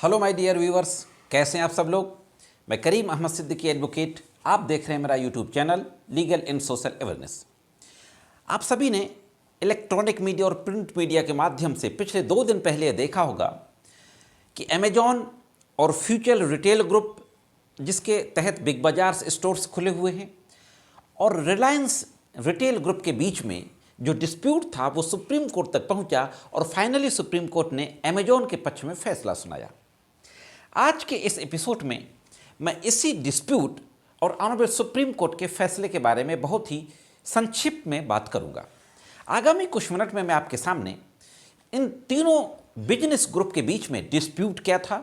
Hello my dear viewers, कैसे हैं आप सब लोग। मैं करीम अहमद सिद्दीकी एडवोकेट, आप देख रहे हैं मेरा YouTube channel legal and social awareness. आप सभी ने इलेक्ट्रॉनिक मीडिया और प्रिंट मीडिया के माध्यम से पिछले 2 दिन पहले देखा होगा कि अमेजॉन और फ्यूचर रिटेल ग्रुप, जिसके तहत बिग बाजार स्टोर्स खुले हुए हैं, और रिलायंस रिटेल ग्रुप के बीच में जो डिस्प्यूट था वो सुप्रीम कोर्ट तक पहुंचा और फाइनली सुप्रीम कोर्ट ने अमेजॉन के पक्ष में फैसला सुनाया। आज के इस एपिसोड में मैं इसी डिस्प्यूट और ऑनरेबल सुप्रीम कोर्ट के फैसले के बारे में बहुत ही संक्षिप्त में बात करूंगा। आगामी कुछ मिनट में मैं आपके सामने इन तीनों बिजनेस ग्रुप के बीच में डिस्प्यूट क्या था,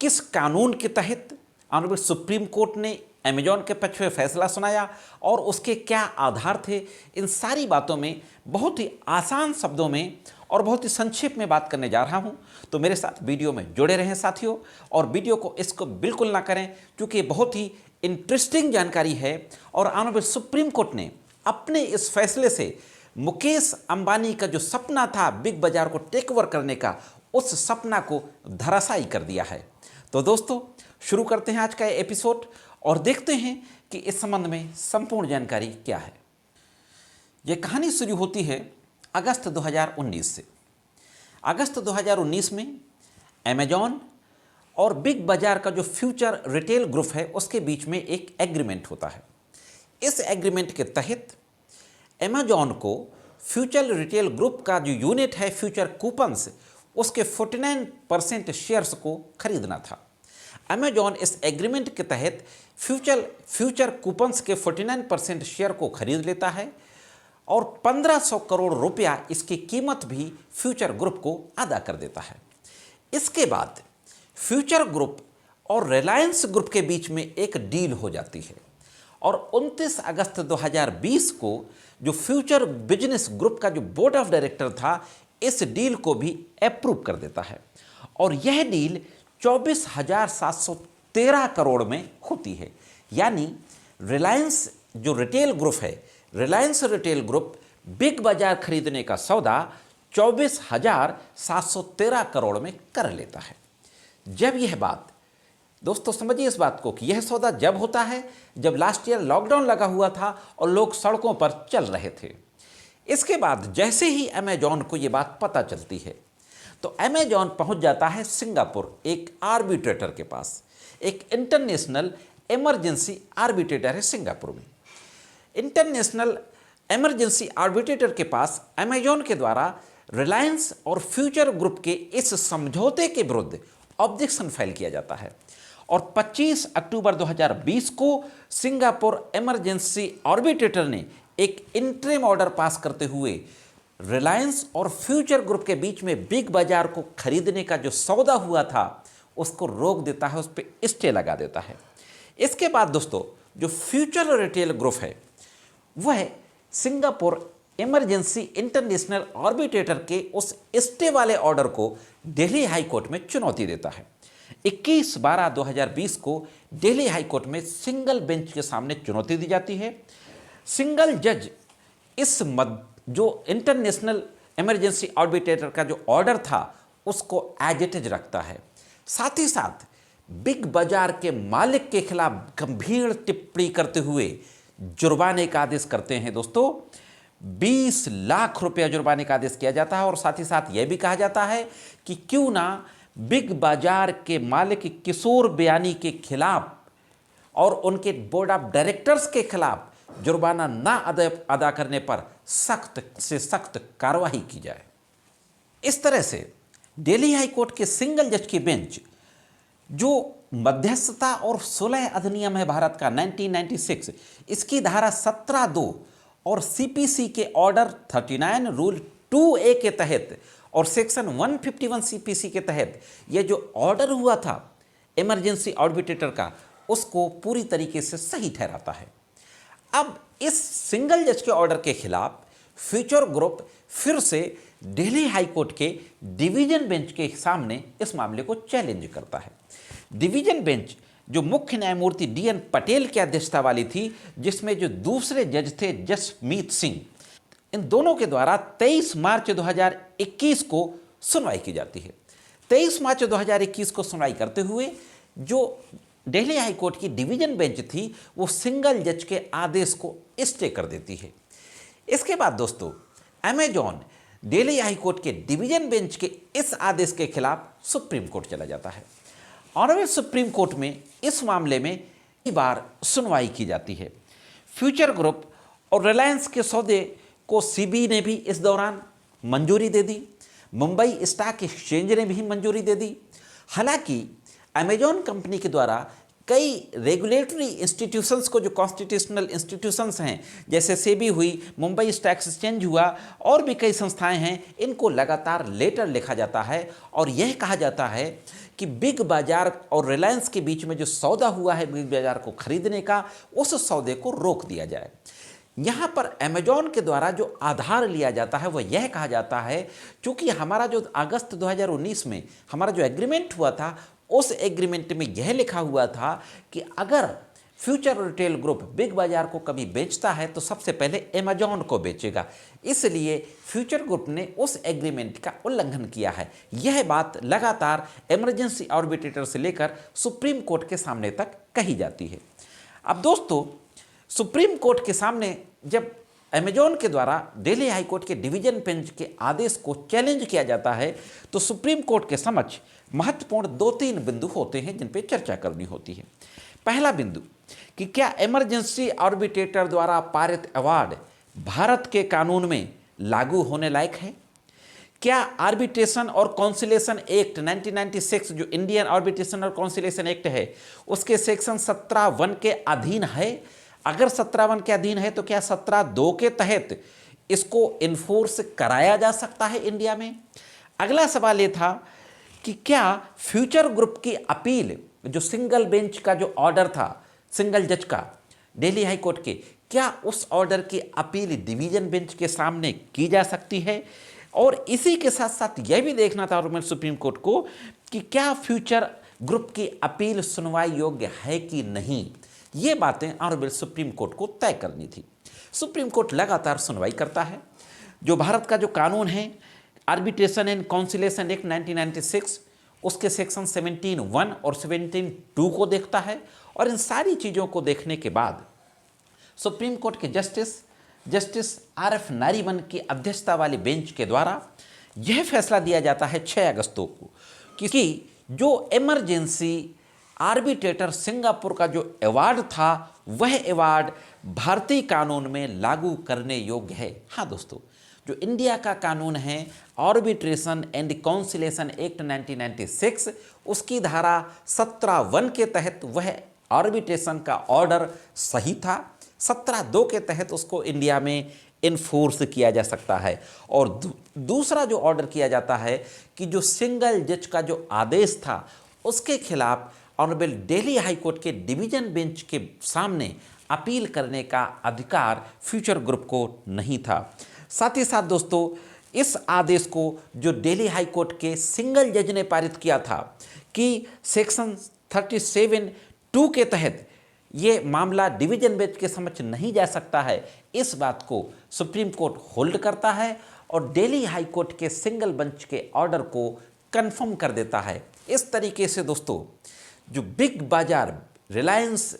किस कानून के तहत ऑनरेबल सुप्रीम कोर्ट ने अमेजॉन के पक्ष में फैसला सुनाया और उसके क्या आधार थे, इन सारी बातों में बहुत ही आसान शब्दों में और बहुत ही संक्षेप में बात करने जा रहा हूं। तो मेरे साथ वीडियो में जुड़े रहें साथियों, और वीडियो को इसको बिल्कुल ना करें क्योंकि बहुत ही इंटरेस्टिंग जानकारी है। और ऑनरेबल सुप्रीम कोर्ट ने अपने इस फैसले से मुकेश अंबानी का जो सपना था बिग बाजार को टेक ओवर करने का, उस सपना को धराशायी कर दिया है। तो दोस्तों, शुरू करते हैं आज का एपिसोड और देखते हैं कि इस संबंध में संपूर्ण जानकारी क्या है। यह कहानी शुरू होती है अगस्त 2019 से। अगस्त 2019 में अमेजॉन और बिग बाजार का जो फ्यूचर रिटेल ग्रुप है उसके बीच में एक एग्रीमेंट होता है। इस एग्रीमेंट के तहत अमेजॉन को फ्यूचर रिटेल ग्रुप का जो यूनिट है फ्यूचर कूपन्स, उसके 49% शेयर्स को खरीदना था। अमेजॉन इस एग्रीमेंट के तहत फ्यूचर कूपन्स के 49% शेयर को खरीद लेता है और 1500 करोड़ रुपया इसकी कीमत भी फ्यूचर ग्रुप को अदा कर देता है। इसके बाद फ्यूचर ग्रुप और रिलायंस ग्रुप के बीच में एक डील हो जाती है और 29 अगस्त 2020 को जो फ्यूचर बिजनेस ग्रुप का जो बोर्ड ऑफ डायरेक्टर था इस डील को भी अप्रूव कर देता है और यह डील 24,713 करोड़ में होती है। यानी रिलायंस जो रिटेल ग्रुप है, रिलायंस रिटेल ग्रुप बिग बाजार खरीदने का सौदा 24,713 करोड़ में कर लेता है। जब यह बात, दोस्तों समझिए इस बात को कि यह सौदा जब होता है जब लास्ट ईयर लॉकडाउन लगा हुआ था और लोग सड़कों पर चल रहे थे। इसके बाद जैसे ही अमेजॉन को यह बात पता चलती है तो अमेजॉन पहुंच जाता है सिंगापुर एक आर्बिट्रेटर के पास। एक इंटरनेशनल इमरजेंसी आर्बिट्रेटर है सिंगापुर में। इंटरनेशनल इमरजेंसी आर्बिट्रेटर के पास अमेजॉन के द्वारा रिलायंस और फ्यूचर ग्रुप के इस समझौते के विरुद्ध ऑब्जेक्शन फाइल किया जाता है और 25 अक्टूबर 2020 को सिंगापुर इमरजेंसी आर्बिट्रेटर ने एक इंटरिम ऑर्डर पास करते हुए रिलायंस और फ्यूचर ग्रुप के बीच में बिग बाजार को खरीदने का जो सौदा हुआ था उसको रोक देता है, उस पर स्टे लगा देता है। इसके बाद दोस्तों जो फ्यूचर रिटेल ग्रुप है वह सिंगापुर इमरजेंसी इंटरनेशनल आर्बिट्रेटर के उस स्टे वाले ऑर्डर को दिल्ली हाई कोर्ट में चुनौती देता है। 21/12/2020 को दिल्ली हाई कोर्ट में सिंगल बेंच के सामने चुनौती दी जाती है। सिंगल जज इस जो इंटरनेशनल इमरजेंसी आर्बिट्रेटर का जो ऑर्डर था उसको एज इट इज रखता है। साथ ही साथ बिग बाजार के मालिक के खिलाफ गंभीर टिप्पणी करते हुए जुर्माने का आदेश करते हैं। दोस्तों 20 लाख रुपया जुर्माने का आदेश किया जाता है और साथ ही साथ यह भी कहा जाता है कि क्यों ना बिग बाजार के मालिक किशोर बयानी के खिलाफ और उनके बोर्ड ऑफ डायरेक्टर्स के खिलाफ जुर्माना ना अदा करने पर सख्त से सख्त कार्रवाई की जाए। इस तरह से दिल्ली हाई कोर्ट के सिंगल जज की बेंच जो मध्यस्थता और सुलह अधिनियम है भारत का 1996, इसकी धारा 17(2) और सीपीसी के ऑर्डर 39 रूल 2A के तहत और सेक्शन 151 सीपीसी के तहत यह जो ऑर्डर हुआ था इमरजेंसी आर्बिट्रेटर का, उसको पूरी तरीके से सही ठहराता है। अब इस सिंगल जज के ऑर्डर के खिलाफ फ्यूचर ग्रुप फिर से दिल्ली हाई कोर्ट के डिवीजन बेंच के सामने इस मामले को चैलेंज करता है। डिवीजन बेंच जो मुख्य न्यायमूर्ति DN पटेल की अध्यक्षता वाली थी, जिसमें जो दूसरे जज थे जसमीत सिंह, इन दोनों के द्वारा 23 मार्च 2021 को सुनवाई की जाती है। 23 मार्च 2021 को सुनवाई करते हुए जो दिल्ली हाई कोर्ट की डिवीजन बेंच थी वो सिंगल जज के आदेश को स्टे कर देती है। इसके बाद दोस्तों अमेजॉन दिल्ली हाई कोर्ट के डिवीजन बेंच के इस आदेश के खिलाफ सुप्रीम कोर्ट चला जाता है। ऑनरेबल सुप्रीम कोर्ट में इस मामले में कई बार सुनवाई की जाती है। फ्यूचर ग्रुप और रिलायंस के सौदे को सीबी ने भी इस दौरान मंजूरी दे दी, मुंबई स्टॉक एक्सचेंज ने भी मंजूरी दे दी। हालांकि अमेजॉन कंपनी के द्वारा कई रेगुलेटरी इंस्टीट्यूशंस को, जो कॉन्स्टिट्यूशनल इंस्टीट्यूशंस हैं जैसे सेबी हुई, मुंबई स्टॉक एक्सचेंज हुआ और भी कई संस्थाएं हैं, इनको लगातार लेटर लिखा जाता है और यह कहा जाता है कि बिग बाजार और रिलायंस के बीच में जो सौदा हुआ है बिग बाजार को खरीदने का, उस सौदे को रोक दिया जाए। यहाँ पर अमेजॉन के द्वारा जो आधार लिया जाता है वह यह कहा जाता है, चूँकि हमारा जो अगस्त 2019 में हमारा जो एग्रीमेंट हुआ था, उस एग्रीमेंट में यह लिखा हुआ था कि अगर फ्यूचर रिटेल ग्रुप बिग बाजार को कभी बेचता है तो सबसे पहले अमेजॉन को बेचेगा, इसलिए फ्यूचर ग्रुप ने उस एग्रीमेंट का उल्लंघन किया है। यह बात लगातार इमरजेंसी आर्बिट्रेटर से लेकर सुप्रीम कोर्ट के सामने तक कही जाती है। अब दोस्तों सुप्रीम कोर्ट के सामने जब अमेजॉन के द्वारा दिल्ली हाई कोर्ट के डिवीजन बेंच के आदेश को चैलेंज किया जाता है तो सुप्रीम कोर्ट के समक्ष महत्वपूर्ण 2-3 बिंदु होते हैं जिन पर चर्चा करनी होती है। पहला बिंदु कि क्या इमरजेंसी आर्बिट्रेटर द्वारा पारित अवार्ड भारत के कानून में लागू होने लायक है? क्या आर्बिट्रेशन और कॉन्सिलेशन एक्ट 1996 जो इंडियन आर्बिट्रेशन और कॉन्सिलेशन एक्ट है उसके सेक्शन 17(1) के अधीन है? अगर 17(1) के अधीन है तो क्या 17(2) के तहत इसको इन्फोर्स कराया जा सकता है इंडिया में? अगला सवाल ये था कि क्या फ्यूचर ग्रुप की अपील, जो सिंगल बेंच का जो ऑर्डर था सिंगल जज का दिल्ली हाई कोर्ट के, क्या उस ऑर्डर की अपील डिवीजन बेंच के सामने की जा सकती है? और इसी के साथ साथ यह भी देखना था ऑनरेबल सुप्रीम कोर्ट को कि क्या फ्यूचर ग्रुप की अपील सुनवाई योग्य है कि नहीं। ये बातें ऑनरेबल सुप्रीम कोर्ट को तय करनी थी। सुप्रीम कोर्ट लगातार सुनवाई करता है। जो भारत का जो कानून है आर्बिट्रेशन एंड कॉन्सिलेशन एक्ट 1996 उसके सेक्शन 17(1) और 17(2) को देखता है और इन सारी चीज़ों को देखने के बाद सुप्रीम कोर्ट के जस्टिस RF नारीमन की अध्यक्षता वाली बेंच के द्वारा यह फैसला दिया जाता है 6 अगस्त को कि जो इमरजेंसी आर्बिट्रेटर सिंगापुर का जो अवार्ड था वह अवार्ड भारतीय कानून में लागू करने योग्य है। हाँ दोस्तों, जो इंडिया का कानून है आर्बिट्रेशन एंड कॉन्सिलेशन एक्ट 1996 उसकी धारा 17(1) के तहत वह आर्बिट्रेशन का ऑर्डर सही था। 17(2) के तहत उसको इंडिया में इन्फोर्स किया जा सकता है। और दूसरा जो ऑर्डर किया जाता है कि जो सिंगल जज का जो आदेश था उसके खिलाफ ऑनरेबल दिल्ली हाई कोर्ट के डिवीजन बेंच के सामने अपील करने का अधिकार फ्यूचर ग्रुप को नहीं था। साथ ही साथ दोस्तों इस आदेश को जो दिल्ली हाई कोर्ट के सिंगल जज ने पारित किया था कि सेक्शन 37(2) के तहत ये मामला डिवीजन बेंच के समक्ष नहीं जा सकता है, इस बात को सुप्रीम कोर्ट होल्ड करता है और दिल्ली हाई कोर्ट के सिंगल बेंच के ऑर्डर को कंफर्म कर देता है। इस तरीके से दोस्तों जो बिग बाजार रिलायंस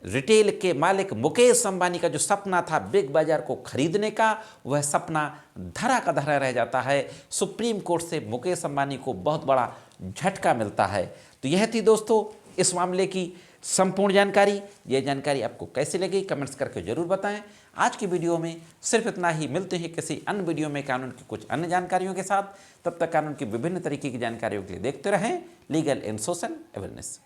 रिटेल के मालिक मुकेश अंबानी का जो सपना था बिग बाजार को खरीदने का, वह सपना धरा का धरा रह जाता है। सुप्रीम कोर्ट से मुकेश अंबानी को बहुत बड़ा झटका मिलता है। तो यह थी दोस्तों इस मामले की संपूर्ण जानकारी। यह जानकारी आपको कैसी लगी कमेंट्स करके जरूर बताएं। आज की वीडियो में सिर्फ इतना ही। मिलते हैं किसी अन्य वीडियो में कानून की कुछ अन्य जानकारियों के साथ। तब तक कानून की विभिन्न तरीके की जानकारियों के लिए देखते रहें लीगल एंड सोशल अवेयरनेस।